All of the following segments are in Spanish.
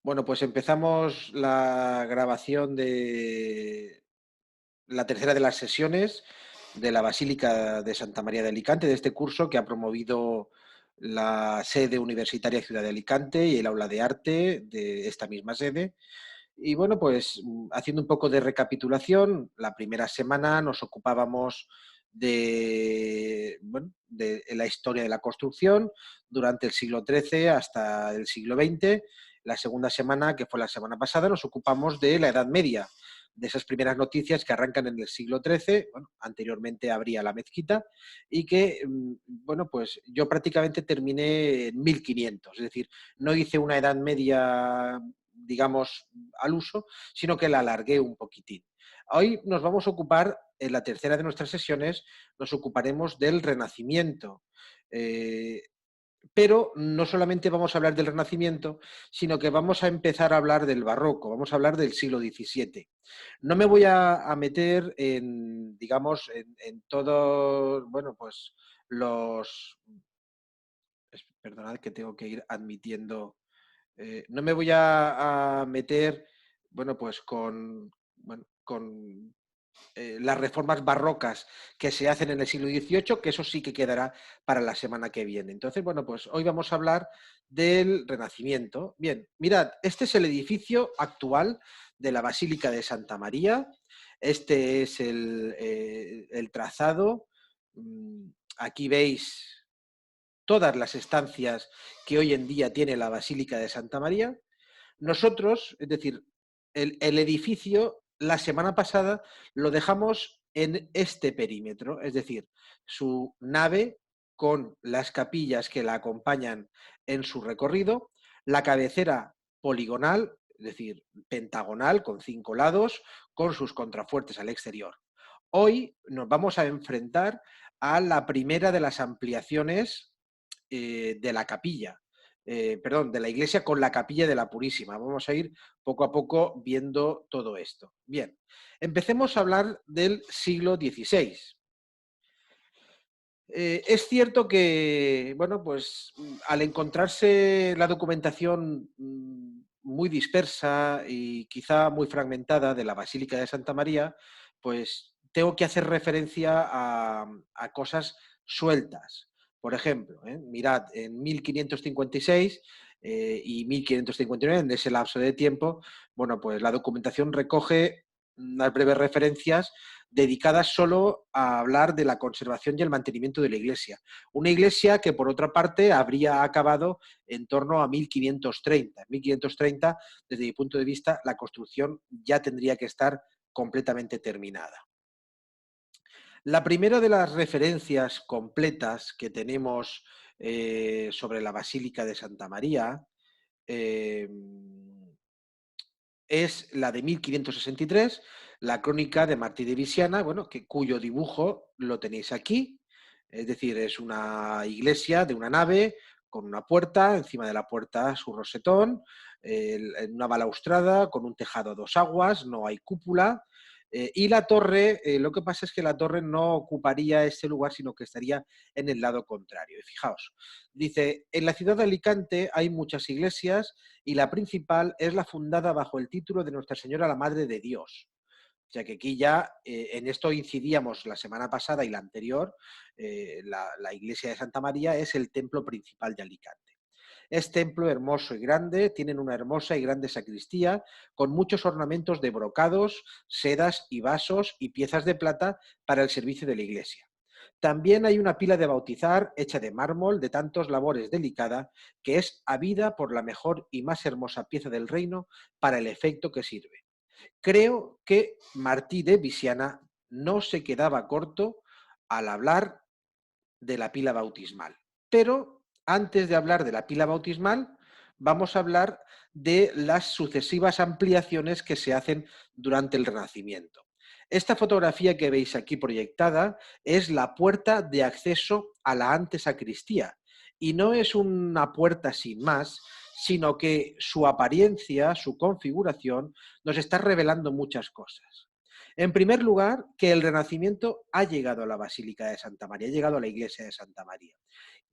Bueno, pues empezamos la grabación de la tercera de las sesiones de la Basílica de Santa María de Alicante, de este curso que ha promovido la sede universitaria Ciudad de Alicante y el aula de arte de esta misma sede. Y bueno, pues haciendo un poco de recapitulación, la primera semana nos ocupábamos de la historia de la construcción durante el siglo XIII hasta el siglo XX. La segunda semana, que fue la semana pasada, nos ocupamos de la Edad Media, de esas primeras noticias que arrancan en el siglo XIII. Bueno, anteriormente habría la mezquita y que, bueno, pues yo prácticamente terminé en 1500, es decir, no hice una Edad Media, digamos, al uso, sino que la alargué un poquitín. Hoy nos vamos a ocupar, en la tercera de nuestras sesiones, nos ocuparemos del Renacimiento. Eh, pero no solamente vamos a hablar del Renacimiento, sino que vamos a empezar a hablar del Barroco, vamos a hablar del siglo XVII. No me voy a meter en, digamos, en todos, bueno, pues los... Perdonad que tengo que ir admitiendo, no me voy a meter, bueno, pues con las reformas barrocas que se hacen en el siglo XVIII, que eso sí que quedará para la semana que viene. Entonces, bueno, pues hoy vamos a hablar del Renacimiento. Bien, mirad, este es el edificio actual de la Basílica de Santa María. Este es el trazado. Aquí veis todas las estancias que hoy en día tiene la Basílica de Santa María. Nosotros, es decir, el edificio, la semana pasada lo dejamos en este perímetro, es decir, su nave con las capillas que la acompañan en su recorrido, la cabecera poligonal, es decir, pentagonal, con 5 lados, con sus contrafuertes al exterior. Hoy nos vamos a enfrentar a la primera de las ampliaciones de la capilla, perdón, de la iglesia con la capilla de la Purísima. Vamos a ir poco a poco viendo todo esto. Bien, empecemos a hablar del siglo XVI. Es cierto que, bueno, pues al encontrarse la documentación muy dispersa y quizá muy fragmentada de la Basílica de Santa María, pues tengo que hacer referencia a cosas sueltas. Por ejemplo, mirad, en 1556 y 1559, en ese lapso de tiempo, bueno, pues la documentación recoge unas breves referencias dedicadas solo a hablar de la conservación y el mantenimiento de la iglesia. Una iglesia que, por otra parte, habría acabado en torno a 1530. En 1530, desde mi punto de vista, la construcción ya tendría que estar completamente terminada. La primera de las referencias completas que tenemos sobre la Basílica de Santa María eh, es la de 1563, la crónica de Martí de Visiana, bueno, cuyo dibujo lo tenéis aquí. Es decir, es una iglesia de una nave con una puerta, encima de la puerta su rosetón, una balaustrada con un tejado a dos aguas, no hay cúpula. Y la torre, lo que pasa es que la torre no ocuparía este lugar, sino que estaría en el lado contrario. Y fijaos, dice, en la ciudad de Alicante hay muchas iglesias y la principal es la fundada bajo el título de Nuestra Señora la Madre de Dios. O sea que aquí ya en esto incidíamos la semana pasada y la anterior. La iglesia de Santa María es el templo principal de Alicante. Es templo hermoso y grande, tienen una hermosa y grande sacristía con muchos ornamentos de brocados, sedas y vasos y piezas de plata para el servicio de la iglesia. También hay una pila de bautizar hecha de mármol de tantos labores delicada que es habida por la mejor y más hermosa pieza del reino para el efecto que sirve. Creo que Martí de Visiana no se quedaba corto al hablar de la pila bautismal. Pero antes de hablar de la pila bautismal, vamos a hablar de las sucesivas ampliaciones que se hacen durante el Renacimiento. Esta fotografía que veis aquí proyectada es la puerta de acceso a la antesacristía y no es una puerta sin más, sino que su apariencia, su configuración, nos está revelando muchas cosas. En primer lugar, que el Renacimiento ha llegado a la Basílica de Santa María, ha llegado a la iglesia de Santa María.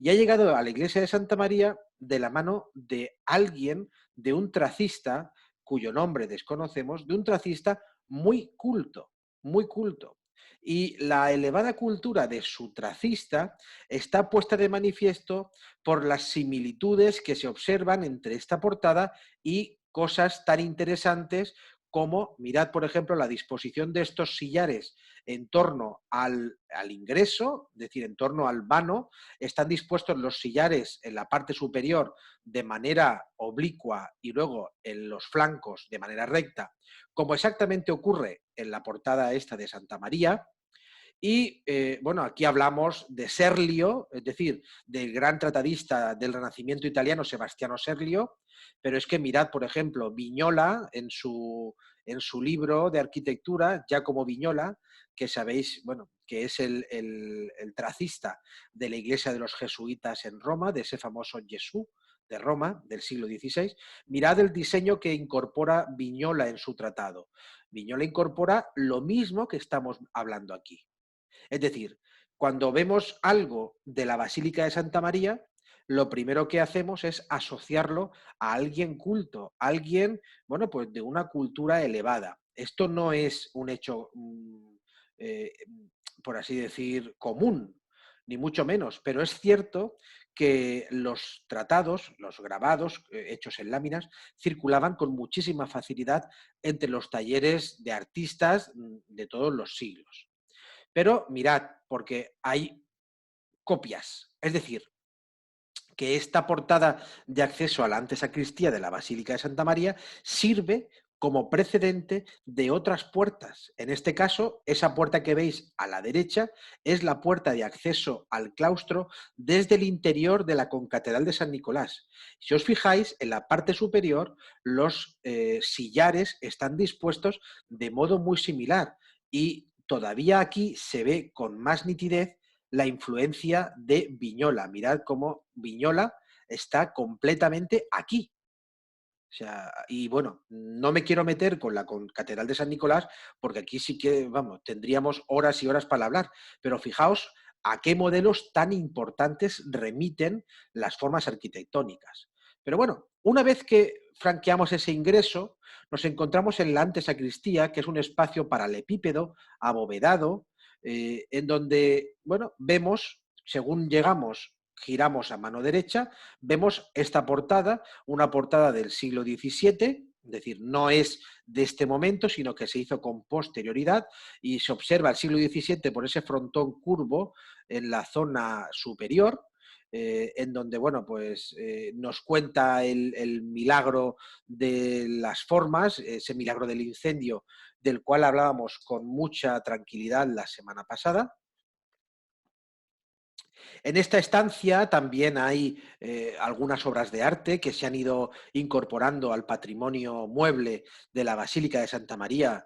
y ha llegado a la iglesia de Santa María de la mano de alguien, de un tracista, cuyo nombre desconocemos, de un tracista muy culto, muy culto. Y la elevada cultura de su tracista está puesta de manifiesto por las similitudes que se observan entre esta portada y cosas tan interesantes como, mirad, por ejemplo, la disposición de estos sillares en torno al ingreso, es decir, en torno al vano. Están dispuestos los sillares en la parte superior de manera oblicua y luego en los flancos de manera recta, como exactamente ocurre en la portada esta de Santa María. Y bueno, aquí hablamos de Serlio, es decir, del gran tratadista del Renacimiento italiano, Sebastiano Serlio, pero es que mirad, por ejemplo, Vignola en su libro de arquitectura, Giacomo Vignola, que sabéis, bueno, que es el tracista de la iglesia de los jesuitas en Roma, de ese famoso Jesús de Roma del siglo XVI. Mirad el diseño que incorpora Vignola en su tratado. Vignola incorpora lo mismo que estamos hablando aquí. Es decir, cuando vemos algo de la Basílica de Santa María, lo primero que hacemos es asociarlo a alguien culto, a alguien, bueno, pues de una cultura elevada. Esto no es un hecho, eh, por así decir, común, ni mucho menos, pero es cierto que los tratados, los grabados hechos en láminas, circulaban con muchísima facilidad entre los talleres de artistas de todos los siglos. Pero mirad, porque hay copias. Es decir, que esta portada de acceso a la antesacristía de la Basílica de Santa María sirve como precedente de otras puertas. En este caso, esa puerta que veis a la derecha es la puerta de acceso al claustro desde el interior de la concatedral de San Nicolás. Si os fijáis, en la parte superior los sillares están dispuestos de modo muy similar y todavía aquí se ve con más nitidez la influencia de Vignola. Mirad cómo Vignola está completamente aquí. O sea, y bueno, no me quiero meter con la Catedral de San Nicolás, porque aquí sí que, vamos, tendríamos horas y horas para hablar, pero fijaos a qué modelos tan importantes remiten las formas arquitectónicas. Pero bueno, una vez que franqueamos ese ingreso, nos encontramos en la antesacristía, que es un espacio paralepípedo, abovedado, en donde, bueno, vemos, según llegamos, giramos a mano derecha, vemos esta portada, una portada del siglo XVII, es decir, no es de este momento, sino que se hizo con posterioridad y se observa el siglo XVII por ese frontón curvo en la zona superior, en donde, bueno, pues nos cuenta el milagro de las formas, ese milagro del incendio del cual hablábamos con mucha tranquilidad la semana pasada. En esta estancia también hay algunas obras de arte que se han ido incorporando al patrimonio mueble de la Basílica de Santa María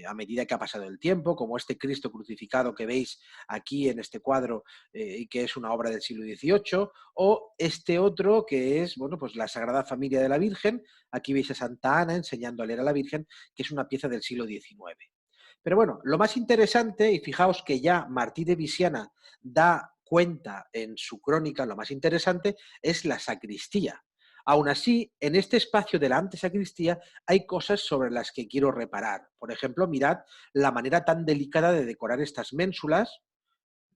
a medida que ha pasado el tiempo, como este Cristo crucificado que veis aquí en este cuadro, que es una obra del siglo XVIII, o este otro que es, bueno, pues la Sagrada Familia de la Virgen. Aquí veis a Santa Ana enseñando a leer a la Virgen, que es una pieza del siglo XIX. Pero bueno, lo más interesante, y fijaos que ya Martí de Visiana da cuenta en su crónica, lo más interesante es la sacristía. Aún así, en este espacio de la antesacristía hay cosas sobre las que quiero reparar. Por ejemplo, mirad la manera tan delicada de decorar estas ménsulas,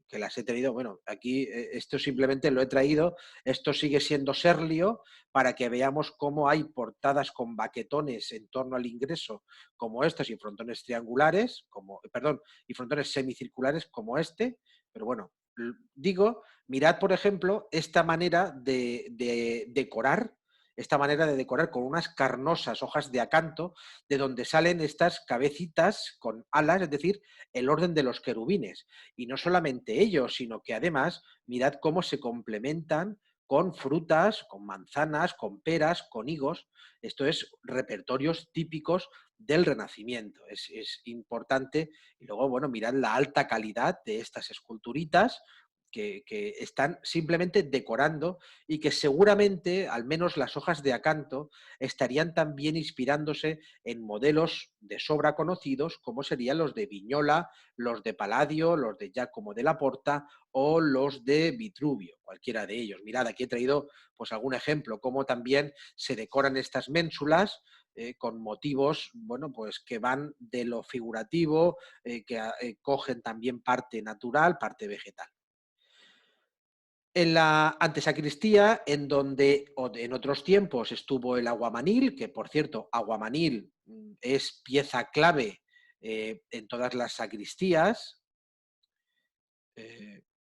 que las he tenido, bueno, aquí esto simplemente lo he traído, esto sigue siendo Serlio, para que veamos cómo hay portadas con baquetones en torno al ingreso como estos y frontones triangulares, como, perdón, y frontones semicirculares como este, pero bueno, digo, mirad por ejemplo esta manera de decorar, esta manera de decorar con unas carnosas hojas de acanto, de donde salen estas cabecitas con alas, es decir, el orden de los querubines. Y no solamente ellos, sino que además mirad cómo se complementan con frutas, con manzanas, con peras, con higos. Esto es repertorios típicos del Renacimiento. Es importante. Y luego, bueno, mirad la alta calidad de estas esculturitas, que están simplemente decorando y que seguramente, al menos las hojas de acanto, estarían también inspirándose en modelos de sobra conocidos, como serían los de Vignola, los de Palladio, los de Giacomo della Porta o los de Vitruvio, cualquiera de ellos. Mirad, aquí he traído pues algún ejemplo, cómo también se decoran estas ménsulas con motivos, bueno, pues que van de lo figurativo, que cogen también parte natural, parte vegetal. En la antesacristía, en donde en otros tiempos estuvo el aguamanil, que por cierto, aguamanil es pieza clave en todas las sacristías.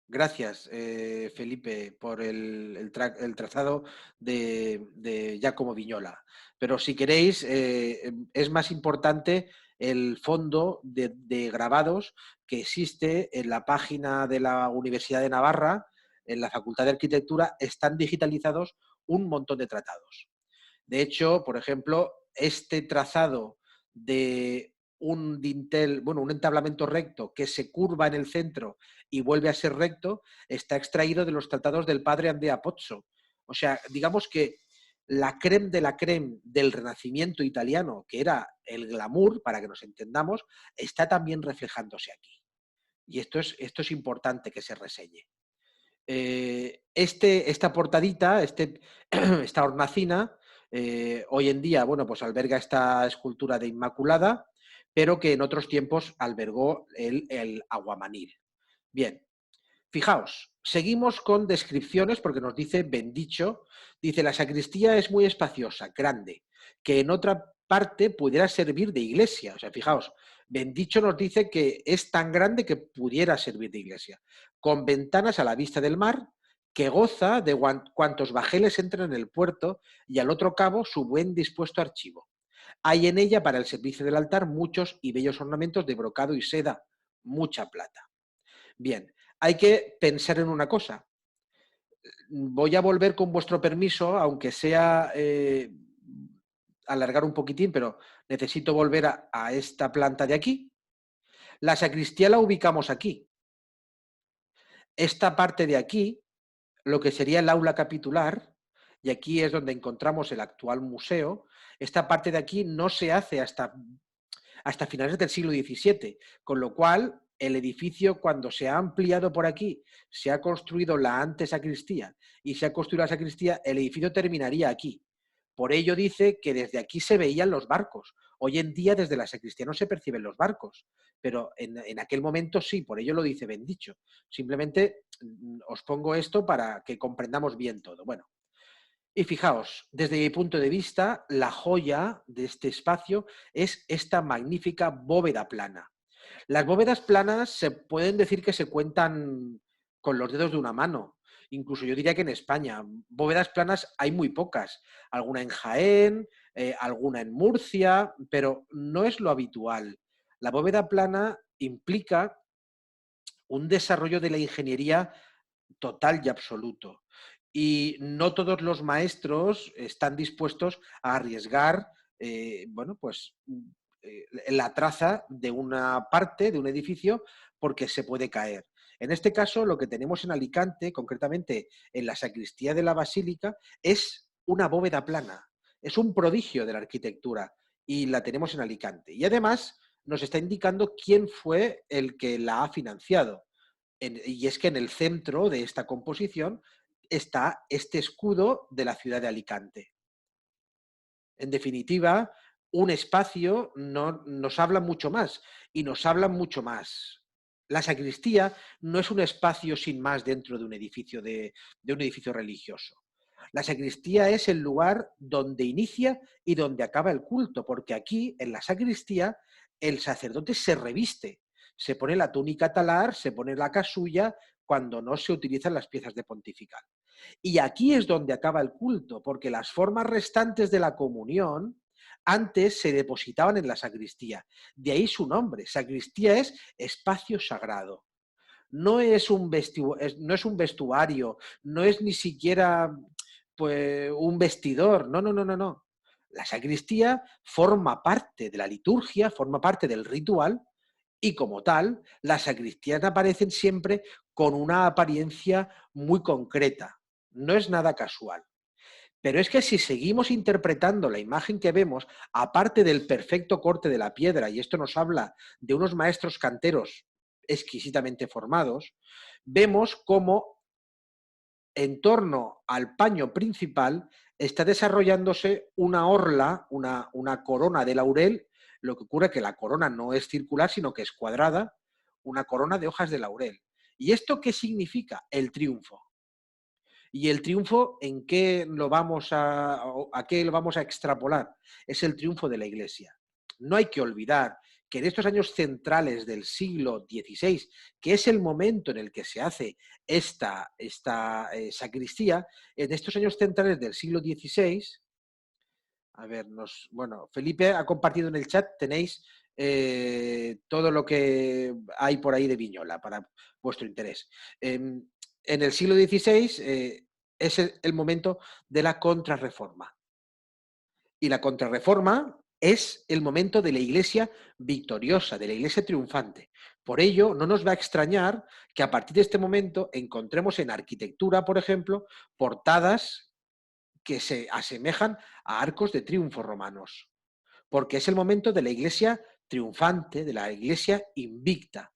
Gracias, Felipe, por el trazado de Giacomo Vignola. Pero si queréis, es más importante el fondo de grabados que existe en la página de la Universidad de Navarra, en la Facultad de Arquitectura, están digitalizados un montón de tratados. De hecho, por ejemplo, este trazado de un dintel, bueno, un entablamento recto que se curva en el centro y vuelve a ser recto, está extraído de los tratados del padre Andrea Pozzo. O sea, digamos que la crème de la crème del Renacimiento italiano, que era el glamour, para que nos entendamos, está también reflejándose aquí. Y esto es importante que se reseñe. Esta portadita, esta hornacina, hoy en día, bueno, pues alberga esta escultura de Inmaculada, pero que en otros tiempos albergó el aguamanil. Bien, fijaos, seguimos con descripciones porque nos dice Bendicho, dice la sacristía es muy espaciosa, grande, que en otra parte pudiera servir de iglesia. O sea, fijaos, Bendicho nos dice que es tan grande que pudiera servir de iglesia, con ventanas a la vista del mar, que goza de cuantos bajeles entran en el puerto y al otro cabo su buen dispuesto archivo. Hay en ella para el servicio del altar muchos y bellos ornamentos de brocado y seda, mucha plata. Bien, hay que pensar en una cosa. Voy a volver con vuestro permiso, aunque sea alargar un poquitín, pero necesito volver a esta planta de aquí. La sacristía la ubicamos aquí. Esta parte de aquí, lo que sería el aula capitular, y aquí es donde encontramos el actual museo, esta parte de aquí no se hace hasta finales del siglo XVII, con lo cual el edificio, cuando se ha ampliado por aquí, se ha construido la antesacristía y se ha construido la sacristía, el edificio terminaría aquí. Por ello dice que desde aquí se veían los barcos. Hoy en día desde la sacristía no se perciben los barcos, pero en aquel momento sí, por ello lo dice Bendicho. Simplemente os pongo esto para que comprendamos bien todo. Bueno, y fijaos, desde mi punto de vista, la joya de este espacio es esta magnífica bóveda plana. Las bóvedas planas se pueden decir que se cuentan con los dedos de una mano. Incluso yo diría que en España, bóvedas planas hay muy pocas. Alguna en Jaén, alguna en Murcia, pero no es lo habitual. La bóveda plana implica un desarrollo de la ingeniería total y absoluto. Y no todos los maestros están dispuestos a arriesgar, bueno, pues la traza de una parte de un edificio porque se puede caer. En este caso, lo que tenemos en Alicante, concretamente en la sacristía de la Basílica, es una bóveda plana. Es un prodigio de la arquitectura y la tenemos en Alicante. Y además nos está indicando quién fue el que la ha financiado. Y es que en el centro de esta composición está este escudo de la ciudad de Alicante. En definitiva, un espacio nos habla mucho más y nos habla mucho más. La sacristía no es un espacio sin más dentro de un edificio, de un edificio religioso. La sacristía es el lugar donde inicia y donde acaba el culto, porque aquí, en la sacristía, el sacerdote se reviste, se pone la túnica talar, se pone la casulla, cuando no se utilizan las piezas de pontifical. Y aquí es donde acaba el culto, porque las formas restantes de la comunión antes se depositaban en la sacristía. De ahí su nombre. Sacristía es espacio sagrado. No es no es un vestuario, no es ni siquiera pues, un vestidor. No, no, no, no, no. La sacristía forma parte de la liturgia, forma parte del ritual y como tal, las sacristías aparecen siempre con una apariencia muy concreta. No es nada casual. Pero es que si seguimos interpretando la imagen que vemos, aparte del perfecto corte de la piedra, y esto nos habla de unos maestros canteros exquisitamente formados, vemos cómo en torno al paño principal está desarrollándose una orla, una corona de laurel. Lo que ocurre es que la corona no es circular, sino que es cuadrada, una corona de hojas de laurel. ¿Y esto qué significa? El triunfo. ¿Y el triunfo en qué lo vamos a qué lo vamos a extrapolar? Es el triunfo de la Iglesia. No hay que olvidar que en estos años centrales del siglo XVI, que es el momento en el que se hace esta sacristía, en estos años centrales del siglo XVI, a ver, bueno, Felipe ha compartido en el chat, tenéis todo lo que hay por ahí de Viñola para vuestro interés. En el siglo XVI es el momento de la contrarreforma. Y la contrarreforma es el momento de la Iglesia victoriosa, de la Iglesia triunfante. Por ello, no nos va a extrañar que a partir de este momento encontremos en arquitectura, por ejemplo, portadas que se asemejan a arcos de triunfo romanos, porque es el momento de la Iglesia triunfante, de la Iglesia invicta.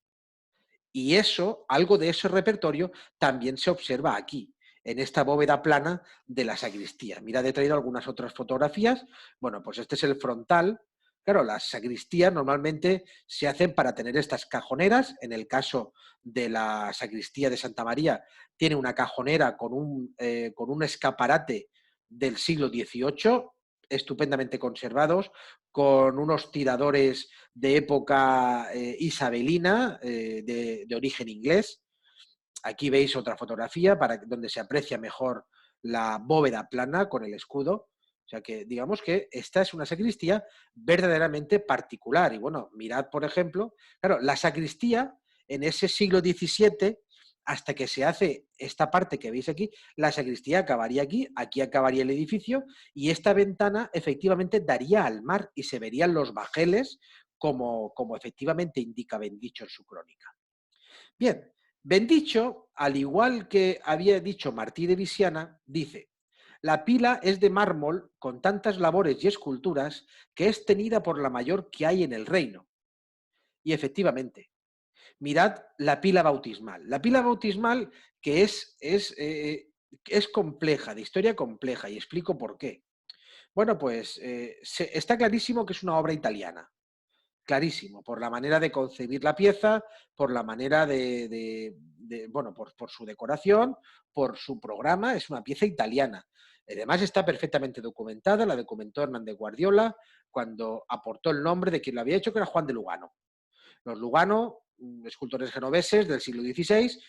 Y eso, algo de ese repertorio, también se observa aquí, en esta bóveda plana de la sacristía. Mirad, he traído algunas otras fotografías. Bueno, pues este es el frontal. Claro, las sacristías normalmente se hacen para tener estas cajoneras. En el caso de la sacristía de Santa María, tiene una cajonera con un escaparate del siglo XVIII, estupendamente conservados, con unos tiradores de época isabelina, de origen inglés. Aquí veis otra fotografía donde se aprecia mejor la bóveda plana con el escudo. O sea que digamos que esta es una sacristía verdaderamente particular. Y bueno, mirad, por ejemplo, claro, la sacristía en ese siglo XVII, hasta que se hace esta parte que veis aquí, la sacristía acabaría aquí acabaría el edificio, y esta ventana efectivamente daría al mar y se verían los bajeles como efectivamente indica Bendicho en su crónica. Bien, Bendicho, al igual que había dicho Martí de Visiana, dice: la pila es de mármol con tantas labores y esculturas que es tenida por la mayor que hay en el reino. Y efectivamente, mirad la pila bautismal. La pila bautismal que es compleja, de historia compleja, y explico por qué. Bueno, pues está clarísimo que es una obra italiana. Clarísimo, por la manera de concebir la pieza, por la manera bueno, por su decoración, por su programa, es una pieza italiana. Además está perfectamente documentada, la documentó Hernán de Guardiola cuando aportó el nombre de quien lo había hecho, que era Juan de Lugano. Los Lugano, escultores genoveses del siglo XVI,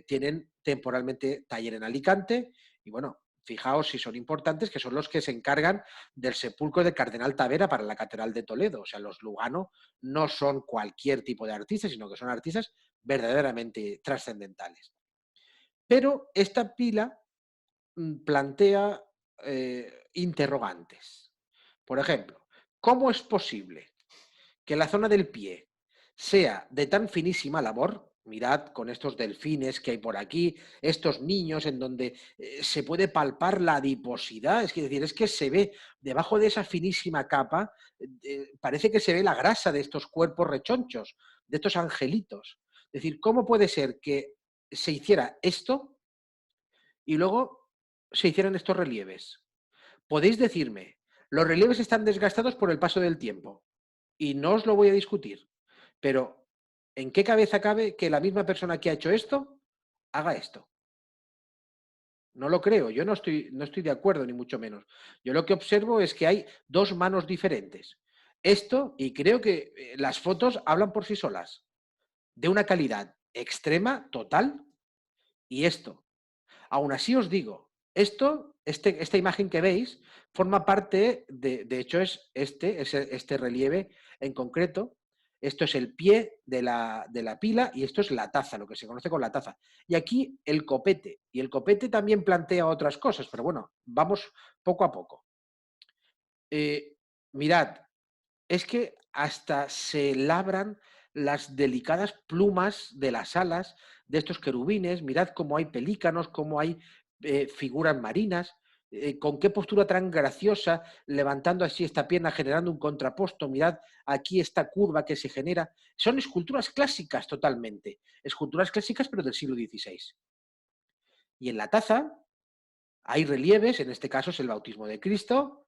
tienen temporalmente taller en Alicante y bueno, fijaos si son importantes, que son los que se encargan del sepulcro de Cardenal Tavera para la Catedral de Toledo. O sea, los Lugano no son cualquier tipo de artistas, sino que son artistas verdaderamente trascendentales. Pero esta pila plantea interrogantes. Por ejemplo, ¿cómo es posible que la zona del pie sea de tan finísima labor? Mirad con estos delfines que hay por aquí, estos niños en donde se puede palpar la adiposidad, es que se ve debajo de esa finísima capa, parece que se ve la grasa de estos cuerpos rechonchos, de estos angelitos. Es decir, ¿cómo puede ser que se hiciera esto y luego se hicieran estos relieves? Podéis decirme, los relieves están desgastados por el paso del tiempo y no os lo voy a discutir, pero ¿en qué cabeza cabe que la misma persona que ha hecho esto haga esto? No lo creo, yo no estoy de acuerdo, ni mucho menos. Yo lo que observo es que hay dos manos diferentes. Esto, y creo que las fotos hablan por sí solas, de una calidad extrema, total, y esto. Aún así os digo, esta imagen que veis forma parte de hecho es este relieve en concreto. Esto es el pie de la pila y esto es la taza, lo que se conoce con la taza. Y aquí el copete. Y el copete también plantea otras cosas, pero bueno, vamos poco a poco. Mirad, es que hasta se labran las delicadas plumas de las alas de estos querubines, mirad cómo hay pelícanos, cómo hay figuras marinas, con qué postura tan graciosa, levantando así esta pierna, generando un contraposto, mirad aquí esta curva que se genera. Son esculturas clásicas totalmente, esculturas clásicas pero del siglo XVI. Y en la taza hay relieves, en este caso es el bautismo de Cristo,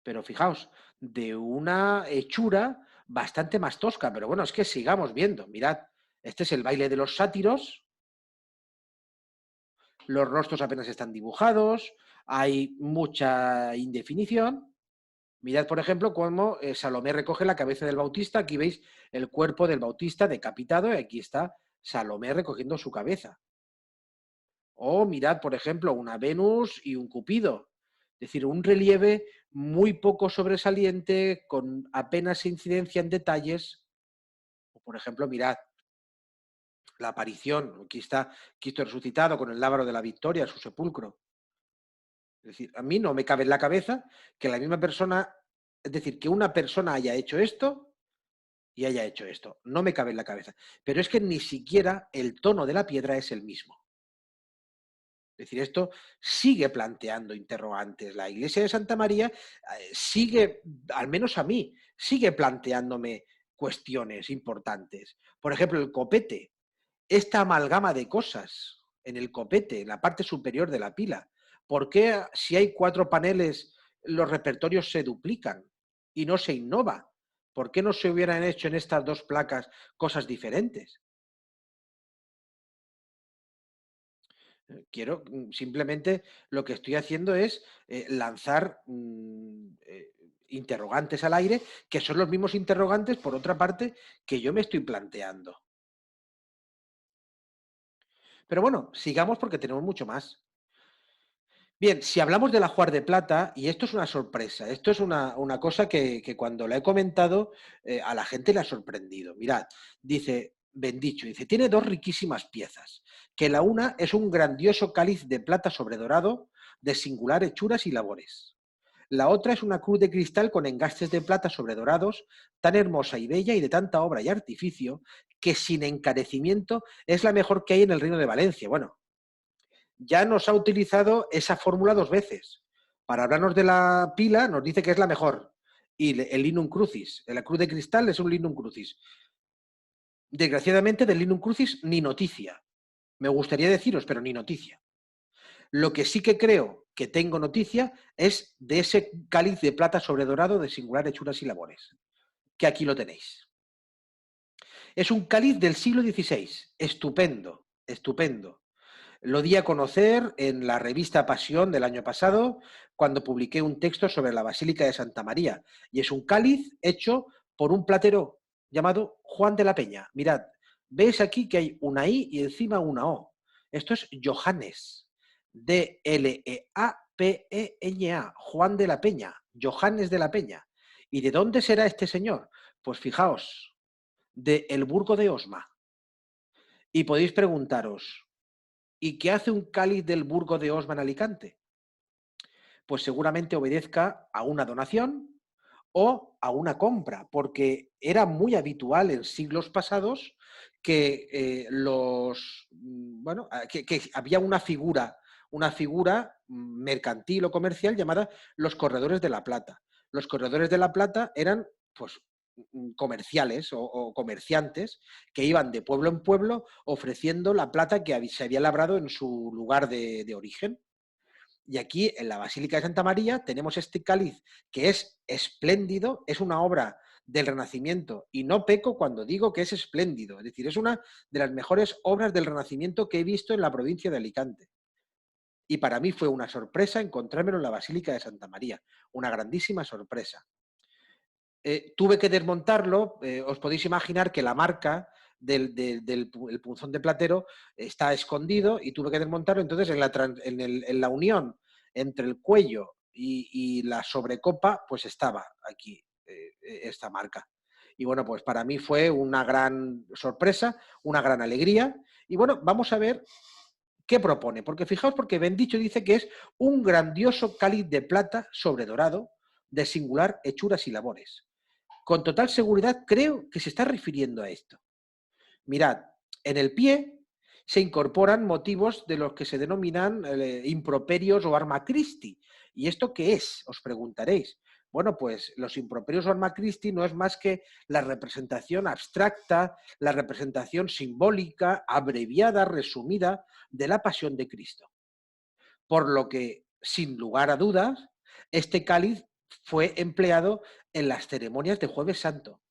pero fijaos, de una hechura bastante más tosca. Pero bueno, es que sigamos viendo. Mirad, este es el baile de los sátiros, los rostros apenas están dibujados, hay mucha indefinición. Mirad, por ejemplo, cómo Salomé recoge la cabeza del Bautista. Aquí veis el cuerpo del Bautista decapitado y aquí está Salomé recogiendo su cabeza. O mirad, por ejemplo, una Venus y un Cupido. Es decir, un relieve muy poco sobresaliente, con apenas incidencia en detalles. O, por ejemplo, mirad la aparición, aquí está Cristo resucitado con el lábaro de la victoria, su sepulcro. Es decir, a mí no me cabe en la cabeza que la misma persona, es decir, que una persona haya hecho esto y haya hecho esto. No me cabe en la cabeza. Pero es que ni siquiera el tono de la piedra es el mismo. Es decir, esto sigue planteando interrogantes. La iglesia de Santa María sigue, al menos a mí, sigue planteándome cuestiones importantes. Por ejemplo, el copete, esta amalgama de cosas en el copete, en la parte superior de la pila. ¿Por qué si hay 4 paneles los repertorios se duplican y no se innova? ¿Por qué no se hubieran hecho en estas 2 placas cosas diferentes? Quiero, simplemente lo que estoy haciendo es lanzar interrogantes al aire, que son los mismos interrogantes, por otra parte, que yo me estoy planteando. Pero bueno, sigamos porque tenemos mucho más. Bien, si hablamos del ajuar de plata, y esto es una sorpresa, esto es una cosa que cuando la he comentado a la gente le ha sorprendido. Mirad, dice, Bendicho, dice, tiene 2 riquísimas piezas, que la una es un grandioso cáliz de plata sobredorado de singular hechuras y labores. La otra es una cruz de cristal con engastes de plata sobredorados, tan hermosa y bella y de tanta obra y artificio, que sin encarecimiento es la mejor que hay en el Reino de Valencia. Bueno, ya nos ha utilizado esa fórmula 2 veces. Para hablarnos de la pila, nos dice que es la mejor. Y el linum crucis, la cruz de cristal es un linum crucis. Desgraciadamente, del linum crucis ni noticia. Me gustaría deciros, pero ni noticia. Lo que sí que creo que tengo noticia es de ese cáliz de plata sobredorado de singular hechuras y labores, que aquí lo tenéis. Es un cáliz del siglo XVI, estupendo, estupendo. Lo di a conocer en la revista Pasión del año pasado, cuando publiqué un texto sobre la Basílica de Santa María. Y es un cáliz hecho por un platero llamado Juan de la Peña. Mirad, veis aquí que hay una I y encima una O. Esto es Johannes, D-L-E-A-P-E-Ñ-A, Juan de la Peña, Johannes de la Peña. ¿Y de dónde será este señor? Pues fijaos, de el Burgo de Osma. Y podéis preguntaros, ¿y qué hace un cáliz del Burgo de Osma en Alicante? Pues seguramente obedezca a una donación o a una compra, porque era muy habitual en siglos pasados que bueno, que había una figura mercantil o comercial llamada los corredores de la plata. Los corredores de la plata eran, pues, comerciales o comerciantes que iban de pueblo en pueblo ofreciendo la plata que se había labrado en su lugar de origen. Y aquí en la Basílica de Santa María tenemos este cáliz que es espléndido, es una obra del Renacimiento y no peco cuando digo que es espléndido, es decir, es una de las mejores obras del Renacimiento que he visto en la provincia de Alicante. Y para mí fue una sorpresa encontrármelo en la Basílica de Santa María, una grandísima sorpresa. Tuve que desmontarlo, os podéis imaginar que la marca del punzón de platero está escondido y tuve que desmontarlo, entonces en la unión entre el cuello y la sobrecopa, pues estaba aquí esta marca. Y bueno, pues para mí fue una gran sorpresa, una gran alegría. Y bueno, vamos a ver qué propone, porque fijaos, porque Bendicho dice que es un grandioso cáliz de plata sobredorado de singular hechuras y labores. Con total seguridad creo que se está refiriendo a esto. Mirad, en el pie se incorporan motivos de los que se denominan improperios o arma Christi. ¿Y esto qué es? Os preguntaréis. Bueno, pues los improperios o arma Christi no es más que la representación abstracta, la representación simbólica, abreviada, resumida de la pasión de Cristo. Por lo que, sin lugar a dudas, este cáliz fue empleado en las ceremonias de Jueves Santo.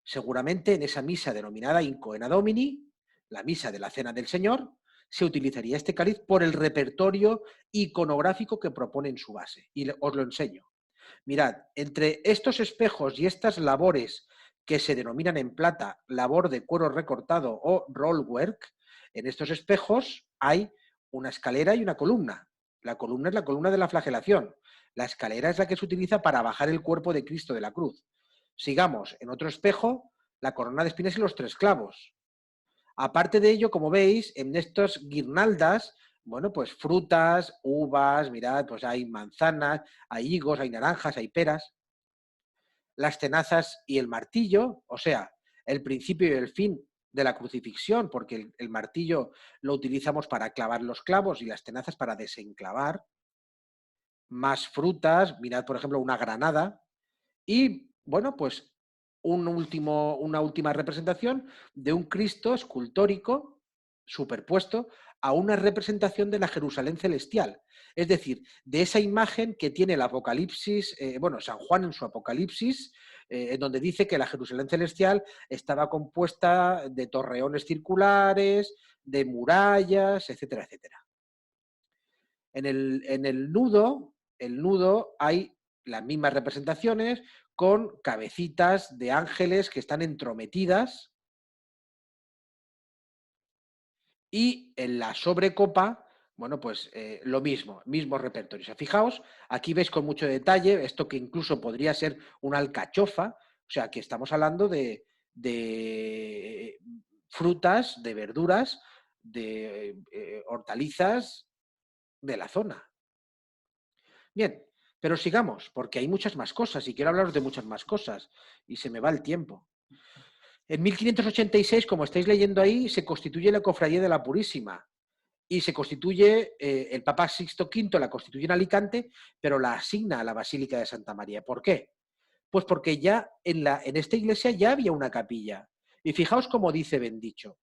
Seguramente en esa misa denominada Incoena Domini, la misa de la Cena del Señor, se utilizaría este cáliz por el repertorio iconográfico que propone en su base. Y os lo enseño. Mirad, entre estos espejos y estas labores que se denominan en plata labor de cuero recortado o rollwork, en estos espejos hay una escalera y una columna. La columna es la columna de la flagelación. La escalera es la que se utiliza para bajar el cuerpo de Cristo de la cruz. Sigamos, en otro espejo, la corona de espinas y los tres clavos. Aparte de ello, como veis, en estas guirnaldas, bueno, pues frutas, uvas, mirad, pues hay manzanas, hay higos, hay naranjas, hay peras. Las tenazas y el martillo, o sea, el principio y el fin de la crucifixión, porque el martillo lo utilizamos para clavar los clavos y las tenazas para desenclavar. Más frutas, mirad, por ejemplo, una granada. Y, bueno, pues una última representación de un Cristo escultórico superpuesto a una representación de la Jerusalén celestial. Es decir, de esa imagen que tiene el Apocalipsis, San Juan en su Apocalipsis, en donde dice que la Jerusalén celestial estaba compuesta de torreones circulares, de murallas, etcétera, etcétera. En el nudo hay las mismas representaciones con cabecitas de ángeles que están entrometidas, y en la sobrecopa, bueno, pues lo mismo repertorio. O sea, fijaos, aquí veis con mucho detalle esto que incluso podría ser una alcachofa, o sea, que estamos hablando de frutas, de verduras, de hortalizas de la zona. Bien, pero sigamos, porque hay muchas más cosas y quiero hablaros de muchas más cosas y se me va el tiempo. En 1586, como estáis leyendo ahí, se constituye la Cofradía de la Purísima y se constituye, el Papa Sixto V la constituye en Alicante, pero la asigna a la Basílica de Santa María. ¿Por qué? Pues porque ya en esta iglesia ya había una capilla. Y fijaos cómo dice Bendicho.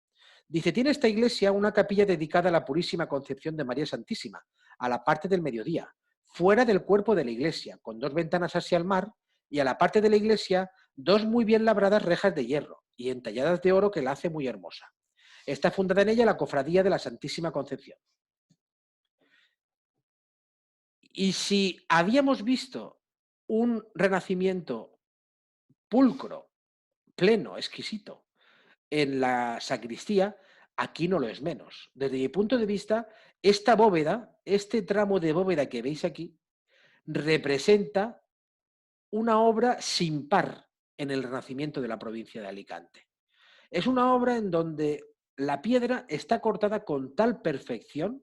Dice, tiene esta iglesia una capilla dedicada a la Purísima Concepción de María Santísima, a la parte del mediodía, fuera del cuerpo de la iglesia, con dos ventanas hacia el mar, y a la parte de la iglesia dos muy bien labradas rejas de hierro y entalladas de oro que la hace muy hermosa. Está fundada en ella la Cofradía de la Santísima Concepción. Y si habíamos visto un renacimiento pulcro, pleno, exquisito, en la sacristía, aquí no lo es menos. Desde mi punto de vista, esta bóveda, este tramo de bóveda que veis aquí, representa una obra sin par en el renacimiento de la provincia de Alicante. Es una obra en donde la piedra está cortada con tal perfección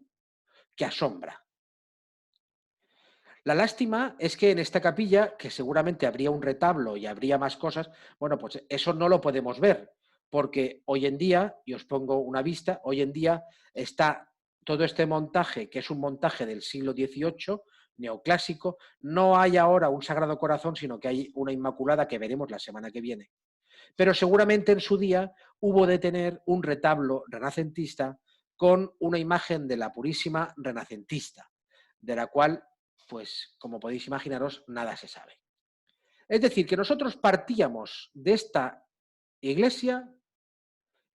que asombra. La lástima es que en esta capilla, que seguramente habría un retablo y habría más cosas, bueno, pues eso no lo podemos ver, porque hoy en día, y os pongo una vista, hoy en día está todo este montaje, que es un montaje del siglo XVIII, neoclásico, no hay ahora un Sagrado Corazón, sino que hay una Inmaculada que veremos la semana que viene. Pero seguramente en su día hubo de tener un retablo renacentista con una imagen de la Purísima renacentista, de la cual, pues, como podéis imaginaros, nada se sabe. Es decir, que nosotros partíamos de esta iglesia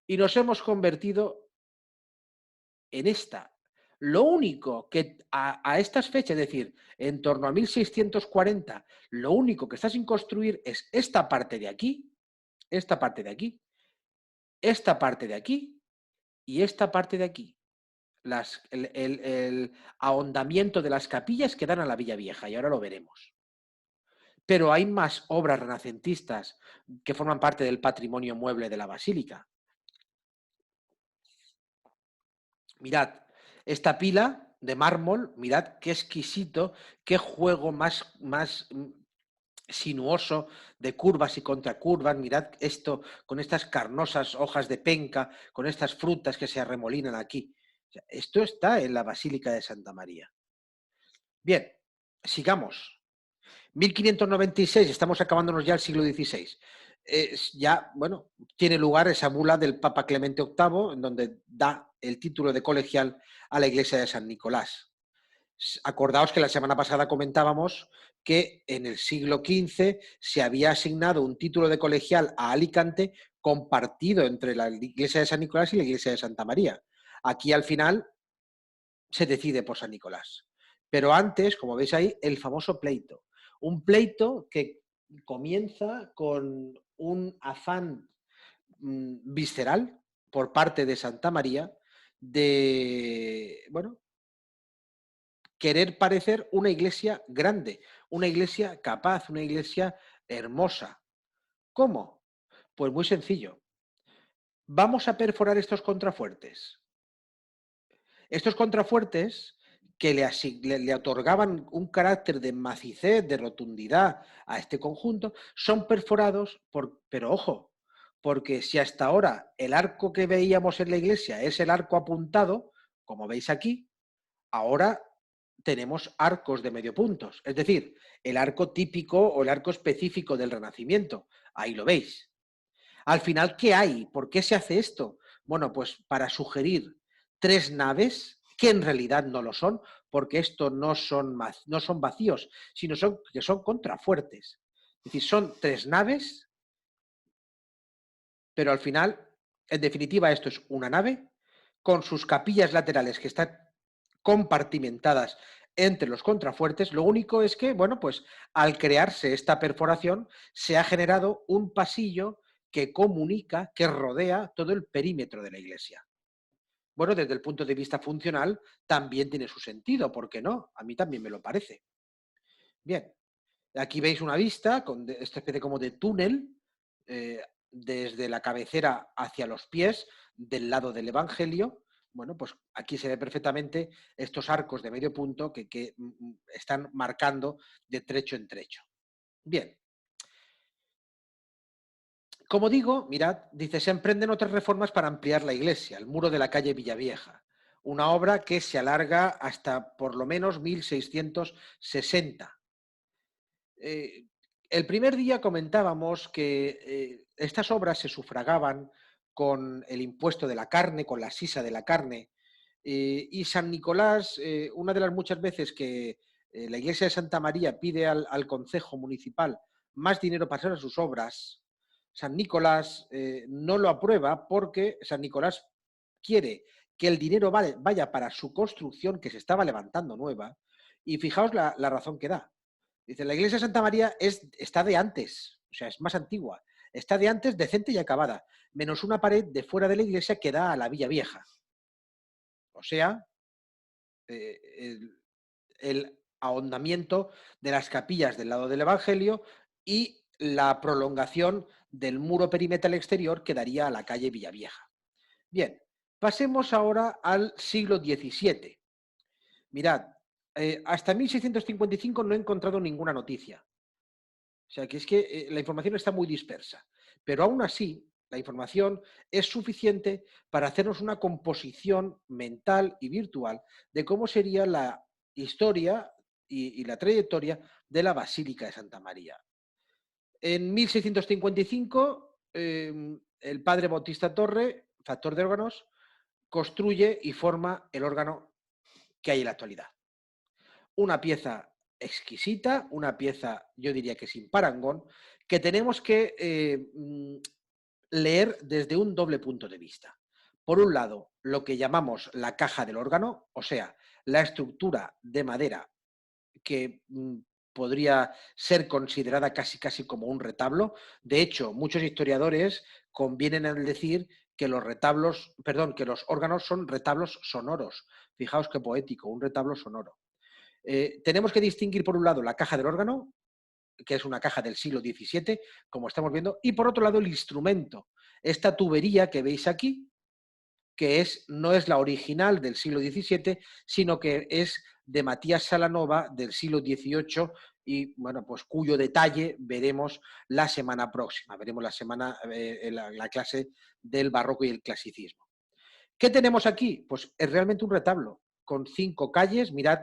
y nos hemos convertido en esta. Lo único que a estas fechas, es decir, en torno a 1640, lo único que está sin construir es esta parte de aquí, esta parte de aquí, esta parte de aquí y esta parte de aquí. El ahondamiento de las capillas que dan a la Villa Vieja, y ahora lo veremos. Pero hay más obras renacentistas que forman parte del patrimonio mueble de la basílica. Mirad, esta pila de mármol, mirad qué exquisito, qué juego más sinuoso de curvas y contracurvas. Mirad esto con estas carnosas hojas de penca, con estas frutas que se arremolinan aquí. O sea, esto está en la Basílica de Santa María. Bien, sigamos. 1596, estamos acabándonos ya el siglo XVI. Ya, bueno, tiene lugar esa bula del Papa Clemente VIII, en donde da el título de colegial a la iglesia de San Nicolás. Acordaos que la semana pasada comentábamos que en el siglo XV se había asignado un título de colegial a Alicante compartido entre la iglesia de San Nicolás y la iglesia de Santa María. Aquí al final se decide por San Nicolás. Pero antes, como veis ahí, el famoso pleito. Un pleito que comienza con un afán visceral por parte de Santa María de, bueno, querer parecer una iglesia grande, una iglesia capaz, una iglesia hermosa. ¿Cómo? Pues muy sencillo. Vamos a perforar estos contrafuertes. Estos contrafuertes que le otorgaban un carácter de macicez, de rotundidad a este conjunto, son perforados pero ojo, porque si hasta ahora el arco que veíamos en la iglesia es el arco apuntado, como veis aquí, ahora tenemos arcos de medio puntos, es decir, el arco típico o el arco específico del Renacimiento. Ahí lo veis. Al final, ¿qué hay? ¿Por qué se hace esto? Bueno, pues para sugerir tres naves, que en realidad no lo son, porque esto no son vacíos, sino que son contrafuertes. Es decir, son tres naves, pero al final, en definitiva, esto es una nave con sus capillas laterales que están compartimentadas entre los contrafuertes. Lo único es que, bueno, pues al crearse esta perforación, se ha generado un pasillo que comunica, que rodea todo el perímetro de la iglesia. Bueno, desde el punto de vista funcional también tiene su sentido, ¿por qué no? A mí también me lo parece. Bien, aquí veis una vista con esta especie como de túnel desde la cabecera hacia los pies del lado del Evangelio. Bueno, pues aquí se ve perfectamente estos arcos de medio punto que están marcando de trecho en trecho. Bien. Como digo, mirad, dice, se emprenden otras reformas para ampliar la iglesia, el muro de la calle Villavieja, una obra que se alarga hasta por lo menos 1660. El primer día comentábamos que estas obras se sufragaban con el impuesto de la carne, con la sisa de la carne, y San Nicolás, una de las muchas veces que la iglesia de Santa María pide al concejo municipal más dinero para hacer sus obras, San Nicolás no lo aprueba porque San Nicolás quiere que el dinero vaya para su construcción, que se estaba levantando nueva, y fijaos la razón que da. Dice, la iglesia de Santa María está de antes, o sea, es más antigua, está de antes, decente y acabada, menos una pared de fuera de la iglesia que da a la Villa Vieja. O sea, el ahondamiento de las capillas del lado del Evangelio y la prolongación del muro perimetral exterior que daría a la calle Villavieja. Bien, pasemos ahora al siglo XVII. Mirad, hasta 1655 no he encontrado ninguna noticia. O sea, que es que la información está muy dispersa. Pero aún así, la información es suficiente para hacernos una composición mental y virtual de cómo sería la historia y la trayectoria de la Basílica de Santa María. En 1655, el padre Bautista Torre, factor de órganos, construye y forma el órgano que hay en la actualidad. Una pieza exquisita, una pieza, yo diría que sin parangón, que tenemos que leer desde un doble punto de vista. Por un lado, lo que llamamos la caja del órgano, o sea, la estructura de madera que podría ser considerada casi como un retablo. De hecho, muchos historiadores convienen en decir que los retablos, perdón, que los órganos son retablos sonoros. Fijaos qué poético, un retablo sonoro. Tenemos que distinguir, por un lado, la caja del órgano, que es una caja del siglo XVII, como estamos viendo, y por otro lado, el instrumento. Esta tubería que veis aquí, que no es la original del siglo XVII, sino que es de Matías Salanova del siglo XVIII y, bueno, pues cuyo detalle veremos la semana próxima. Veremos la clase del barroco y el clasicismo. ¿Qué tenemos aquí? Pues es realmente un retablo con 5 calles. Mirad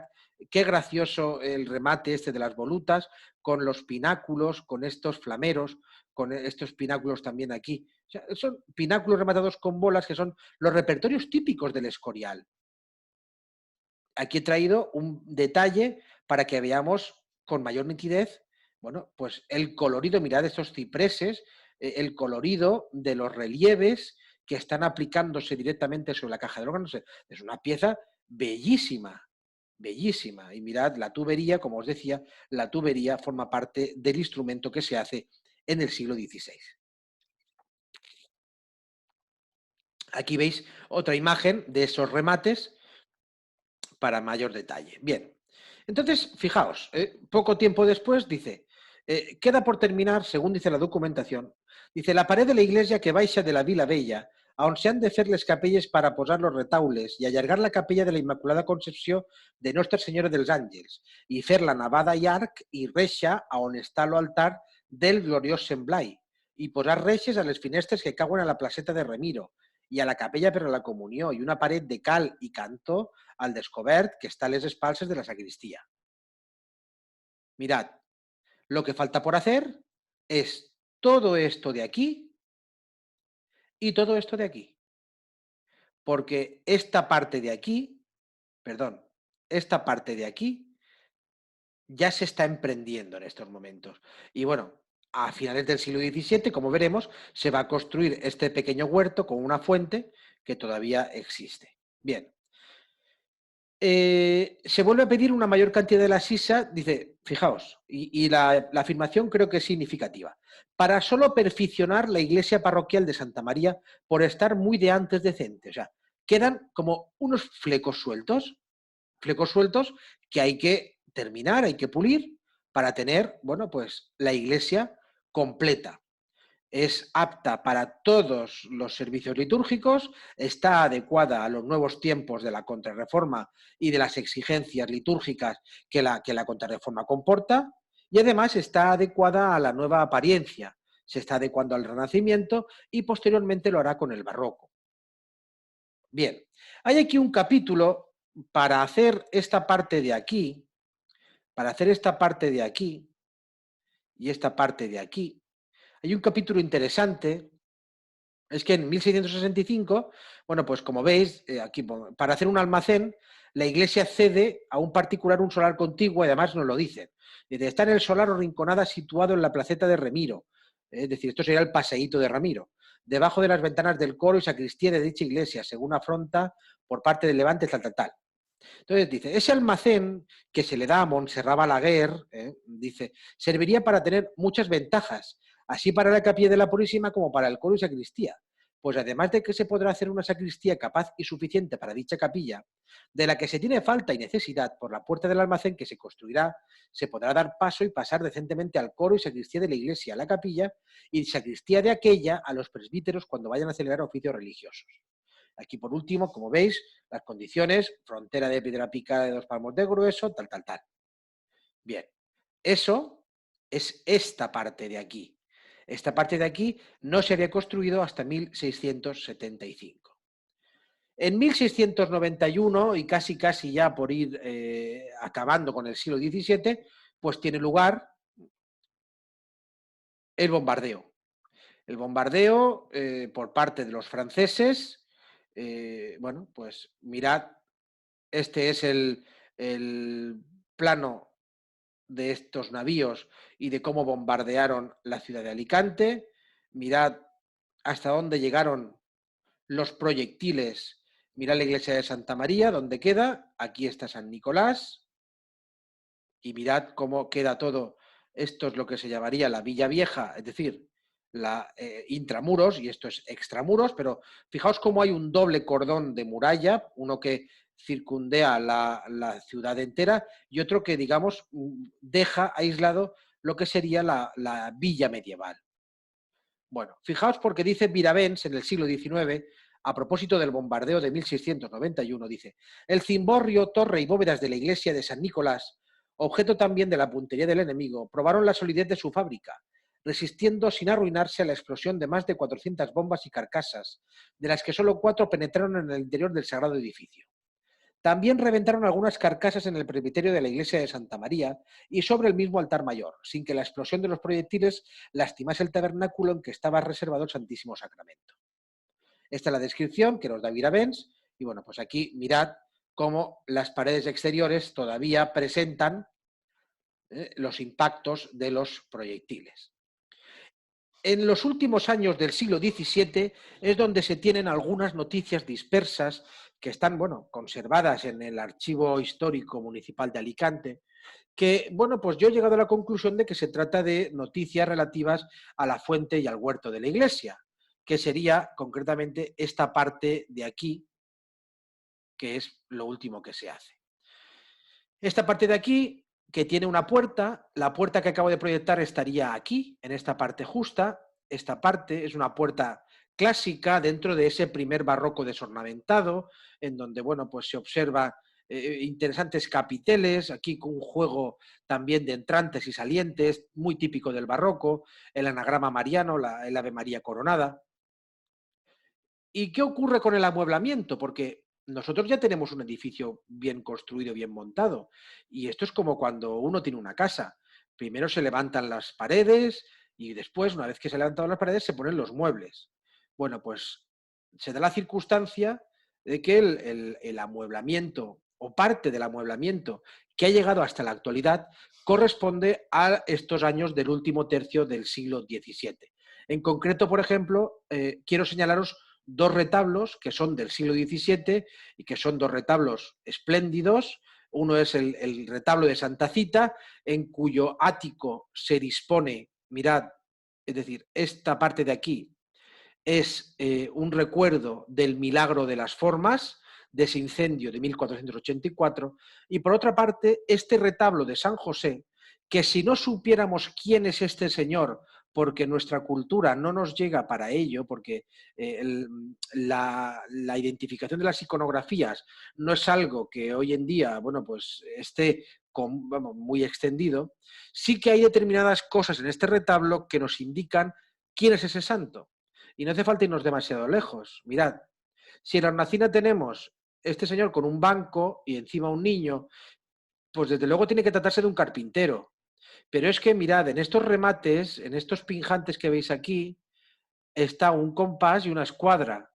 qué gracioso el remate este de las volutas, con los pináculos, con estos flameros, con estos pináculos también aquí. O sea, son pináculos rematados con bolas que son los repertorios típicos del Escorial. Aquí he traído un detalle para que veamos con mayor nitidez, bueno, pues el colorido, mirad estos cipreses, el colorido de los relieves que están aplicándose directamente sobre la caja del órgano. Es una pieza bellísima, bellísima. Y mirad, la tubería, como os decía, la tubería forma parte del instrumento que se hace en el siglo XVI. Aquí veis otra imagen de esos remates para mayor detalle. Bien, entonces, fijaos, poco tiempo después dice, queda por terminar, según dice la documentación, dice, la pared de la iglesia que baixa de la Vila Bella, on se han de fer les capelles para posar los retaules i allargar la capella de la Immaculada Concepció de Nostra Senyora dels Àngels i fer la navada i arc i reixa a on està l'altar del gloriós Sant Blai i posar reixes a les finestres que cauen a la placeta de Remiro i a la capella per a la comunió i una paret de cal i cantó al descobert que está a les espalses de la sacristía. Mirad, lo que falta por hacer es todo esto de aquí y todo esto de aquí. Porque esta parte de aquí, perdón, esta parte de aquí ya se está emprendiendo en estos momentos. Y bueno, a finales del siglo XVII, como veremos, se va a construir este pequeño huerto con una fuente que todavía existe. Bien. Se vuelve a pedir una mayor cantidad de la sisa, dice, fijaos, y la afirmación creo que es significativa, para solo perfeccionar la iglesia parroquial de Santa María por estar muy de antes decente. O sea, quedan como unos flecos sueltos que hay que terminar, hay que pulir para tener, bueno, pues la iglesia completa. Es apta para todos los servicios litúrgicos, está adecuada a los nuevos tiempos de la Contrarreforma y de las exigencias litúrgicas que la Contrarreforma comporta, y además está adecuada a la nueva apariencia, se está adecuando al Renacimiento y posteriormente lo hará con el Barroco. Bien, hay aquí un capítulo para hacer esta parte de aquí, para hacer esta parte de aquí y esta parte de aquí. Hay un capítulo interesante. Es que en 1665, bueno, pues como veis, aquí para hacer un almacén, la iglesia cede a un particular un solar contiguo, y además nos lo dicen. Dice, está en el solar o rinconada situado en la placeta de Remiro. Es decir, esto sería el paseíto de Ramiro. Debajo de las ventanas del coro y sacristía de dicha iglesia, según afronta por parte del Levante, tal. Entonces dice, ese almacén que se le da a Montserrat Balaguer, dice, serviría para tener muchas ventajas, así para la capilla de la Purísima como para el coro y sacristía. Pues además de que se podrá hacer una sacristía capaz y suficiente para dicha capilla, de la que se tiene falta y necesidad por la puerta del almacén que se construirá, se podrá dar paso y pasar decentemente al coro y sacristía de la iglesia a la capilla y sacristía de aquella a los presbíteros cuando vayan a celebrar oficios religiosos. Aquí, por último, como veis, las condiciones, frontera de piedra picada de 2 palmos de grueso, tal. Bien, eso es esta parte de aquí. Esta parte de aquí no se había construido hasta 1675. En 1691, y casi ya por ir acabando con el siglo XVII, pues tiene lugar el bombardeo. El bombardeo por parte de los franceses, bueno, pues mirad, este es el plano de estos navíos y de cómo bombardearon la ciudad de Alicante. Mirad hasta dónde llegaron los proyectiles. Mirad la iglesia de Santa María, donde queda. Aquí está San Nicolás. Y mirad cómo queda todo. Esto es lo que se llamaría la Villa Vieja, es decir, la intramuros, y esto es extramuros, pero fijaos cómo hay un doble cordón de muralla, uno que circundea la ciudad entera y otro que, digamos, deja aislado lo que sería la villa medieval. Bueno, fijaos porque dice Viravents en el siglo XIX, a propósito del bombardeo de 1691, dice: el cimborrio, torre y bóvedas de la iglesia de San Nicolás, objeto también de la puntería del enemigo, probaron la solidez de su fábrica, resistiendo sin arruinarse a la explosión de más de 400 bombas y carcasas, de las que solo 4 penetraron en el interior del sagrado edificio. También reventaron algunas carcasas en el presbiterio de la iglesia de Santa María y sobre el mismo altar mayor, sin que la explosión de los proyectiles lastimase el tabernáculo en que estaba reservado el Santísimo Sacramento. Esta es la descripción que nos da Viravents, y bueno, pues aquí mirad cómo las paredes exteriores todavía presentan los impactos de los proyectiles. En los últimos años del siglo XVII es donde se tienen algunas noticias dispersas que están, bueno, conservadas en el Archivo Histórico Municipal de Alicante, que, bueno, pues yo he llegado a la conclusión de que se trata de noticias relativas a la fuente y al huerto de la iglesia, que sería concretamente esta parte de aquí, que es lo último que se hace. Esta parte de aquí, que tiene una puerta, la puerta que acabo de proyectar estaría aquí, en esta parte justa. Esta parte es una puerta clásica dentro de ese primer barroco desornamentado, en donde, bueno, pues se observa interesantes capiteles, aquí con un juego también de entrantes y salientes, muy típico del barroco, el anagrama mariano, el Ave María coronada. ¿Y qué ocurre con el amueblamiento? Porque nosotros ya tenemos un edificio bien construido, bien montado. Y esto es como cuando uno tiene una casa. Primero se levantan las paredes y después, una vez que se levantan las paredes, se ponen los muebles. Bueno, pues se da la circunstancia de que el amueblamiento o parte del amueblamiento que ha llegado hasta la actualidad corresponde a estos años del último tercio del siglo XVII. En concreto, por ejemplo, quiero señalaros 2 retablos que son del siglo XVII y que son 2 retablos espléndidos. Uno es el retablo de Santa Cita, en cuyo ático se dispone, mirad, es decir, esta parte de aquí es un recuerdo del milagro de las formas, de ese incendio de 1484, y por otra parte, este retablo de San José, que si no supiéramos quién es este señor, porque nuestra cultura no nos llega para ello, porque la identificación de las iconografías no es algo que hoy en día, bueno, pues esté muy extendido, sí que hay determinadas cosas en este retablo que nos indican quién es ese santo. Y no hace falta irnos demasiado lejos. Mirad, si en la hornacina tenemos este señor con un banco y encima un niño, pues desde luego tiene que tratarse de un carpintero. Pero es que mirad, en estos remates, en estos pinjantes que veis aquí, está un compás y una escuadra.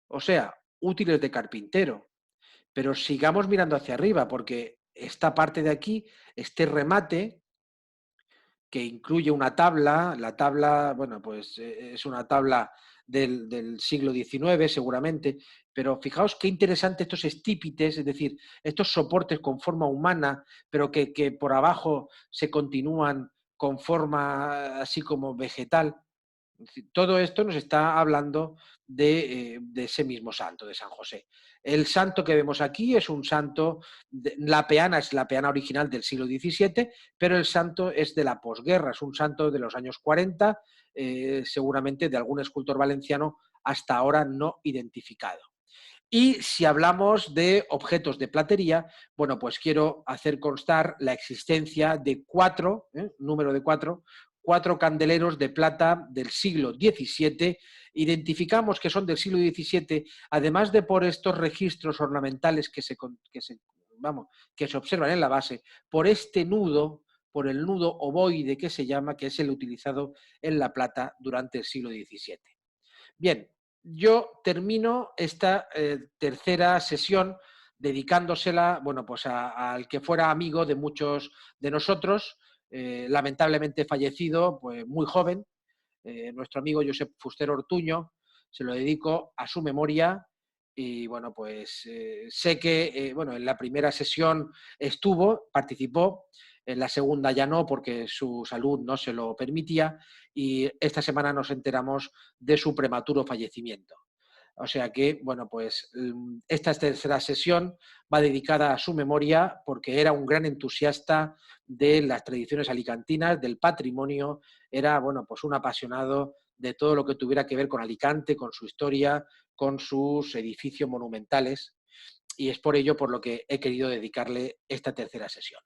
O sea, útiles de carpintero. Pero sigamos mirando hacia arriba, porque esta parte de aquí, este remate, que incluye una tabla, la tabla, bueno, pues es una tabla del siglo XIX seguramente, pero fijaos qué interesante estos estípites, es decir, estos soportes con forma humana, pero que por abajo se continúan con forma así como vegetal. Todo esto nos está hablando de ese mismo santo, de San José. El santo que vemos aquí es un santo, la peana es la peana original del siglo XVII, pero el santo es de la posguerra, es un santo de los años 40, seguramente de algún escultor valenciano hasta ahora no identificado. Y si hablamos de objetos de platería, bueno, pues quiero hacer constar la existencia de 4, número de 4, 4 candeleros de plata del siglo XVII. Identificamos que son del siglo XVII, además de por estos registros ornamentales que se observan en la base, por este nudo, por el nudo ovoide que se llama, que es el utilizado en la plata durante el siglo XVII. Bien, yo termino esta tercera sesión dedicándosela, bueno, pues al que fuera amigo de muchos de nosotros, lamentablemente fallecido, pues muy joven, nuestro amigo Josep Fuster Ortuño. Se lo dedico a su memoria y bueno, pues sé que bueno, en la primera sesión participó, en la segunda ya no porque su salud no se lo permitía y esta semana nos enteramos de su prematuro fallecimiento. O sea que, bueno, pues esta tercera sesión va dedicada a su memoria porque era un gran entusiasta de las tradiciones alicantinas, del patrimonio, era, bueno, pues un apasionado de todo lo que tuviera que ver con Alicante, con su historia, con sus edificios monumentales, y es por ello por lo que he querido dedicarle esta tercera sesión.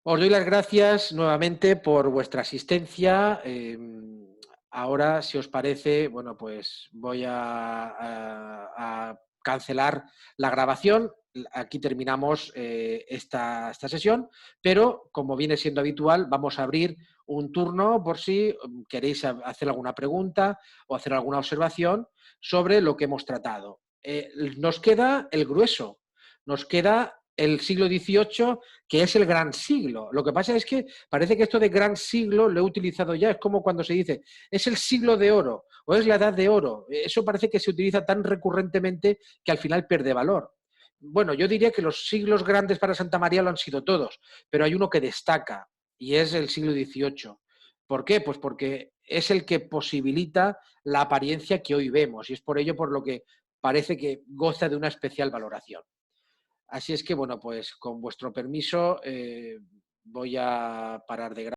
Os doy las gracias nuevamente por vuestra asistencia. Ahora, si os parece, bueno, pues voy a cancelar la grabación. Aquí terminamos esta sesión, pero como viene siendo habitual, vamos a abrir un turno por si queréis hacer alguna pregunta o hacer alguna observación sobre lo que hemos tratado. Nos queda el grueso, nos queda el siglo XVIII, que es el gran siglo. Lo que pasa es que parece que esto de gran siglo lo he utilizado ya, es como cuando se dice, es el siglo de oro o es la edad de oro. Eso parece que se utiliza tan recurrentemente que al final pierde valor. Bueno, yo diría que los siglos grandes para Santa María lo han sido todos, pero hay uno que destaca y es el siglo XVIII. ¿Por qué? Pues porque es el que posibilita la apariencia que hoy vemos y es por ello por lo que parece que goza de una especial valoración. Así es que, bueno, pues con vuestro permiso voy a parar de grabar.